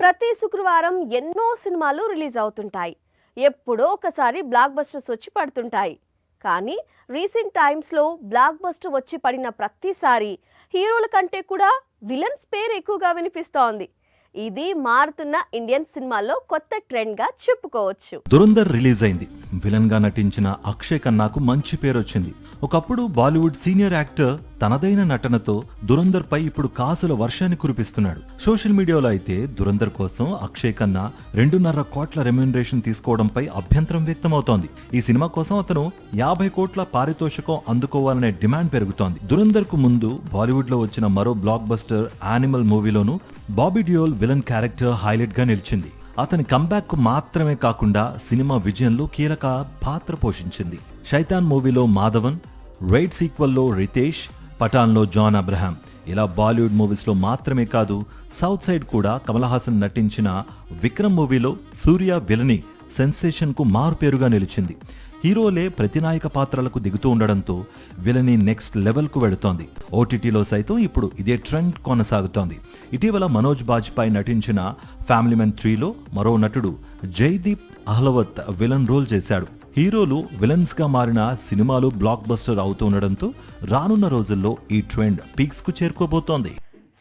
ప్రతి శుక్రవారం ఎన్నో సినిమాలు రిలీజ్ అవుతుంటాయి. ఎప్పుడో ఒకసారి బ్లాక్ బస్టర్స్ వచ్చి పడుతుంటాయి. కానీ రీసెంట్ టైమ్స్లో బ్లాక్ బస్టర్ వచ్చి పడిన ప్రతిసారి హీరోల కంటే కూడా విలన్స్ పేరు ఎక్కువగా వినిపిస్తోంది. ఇది మారుతున్న ఇండియన్ సినిమాల్లో కొత్త ట్రెండ్ గా చెప్పుకోవచ్చు. దురంధర్ రిలీజ్ అయింది. విలన్ గా నటించిన అక్షయ్ ఖన్నాకు మంచి పేరు వచ్చింది. ఒకప్పుడు బాలీవుడ్ సీనియర్ యాక్టర్ తనదైన నటనతో దురంధర్ పై ఇప్పుడు కాసుల వర్షాన్ని కురిపిస్తున్నాడు. సోషల్ మీడియాలో అయితే దురంధర్ కోసం అక్షయ్ ఖన్నా 2.5 కోట్ల రెమ్యూనరేషన్ తీసుకోవడంపై అభ్యంతరం వ్యక్తమవుతోంది. ఈ సినిమా కోసం అతను 50 కోట్ల పారితోషికం అందుకోవాలనే డిమాండ్ పెరుగుతోంది. దురంధర్ కు ముందు బాలీవుడ్ లో వచ్చిన మరో బ్లాక్ బస్టర్ యానిమల్ మూవీలోనూ Bobby Deol villain character highlight గా నిలిచింది. అతని కంబ్యాక్ కు మాత్రమే కాకుండా సినిమా విజయంలో కీలక పాత్ర పోషించింది. శైతాన్ మూవీలో మాధవన్, రైడ్ సీక్వెల్లో రితేష్, పఠాన్లో జాన్ అబ్రహాం, ఇలా బాలీవుడ్ మూవీస్ లో మాత్రమే కాదు సౌత్ సైడ్ కూడా కమల్ హాసన్ నటించిన విక్రమ్ మూవీలో సూర్య విలని సెన్సేషన్ కు మారుపేరుగా నిలిచింది. హీరోలే ప్రతినాయక పాత్రలకు దిగుతూ ఉండడంతో విలని నెక్స్ట్ లెవెల్ కు వెళుతోంది. ఓటీటీలో సైతం ఇప్పుడు ఇదే ట్రెండ్ కొనసాగుతోంది. ఇటీవల మనోజ్ బాజ్పాయ్ నటించిన ఫ్యామిలీ మెన్ 3లో మరో నటుడు జైదీప్ అహ్లవత్ విలన్ రోల్ చేశాడు. హీరోలు విలన్స్ గా మారిన సినిమాలు బ్లాక్ బస్టర్ అవుతుండడంతో రానున్న రోజుల్లో ఈ ట్రెండ్ పీక్స్ కు చేరుకోబోతోంది.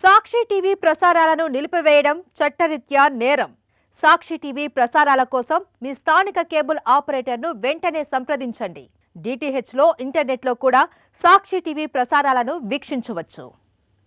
సాక్షి టీవీ ప్రసారాలను నిలిపివేయడం చట్టరీత్యా నేరం. సాక్షి టీవీ ప్రసారాల కోసం మీ స్థానిక కేబుల్ ఆపరేటర్ను వెంటనే సంప్రదించండి. డిటిహెచ్లో, ఇంటర్నెట్లో కూడా సాక్షి టీవీ ప్రసారాలను వీక్షించవచ్చు.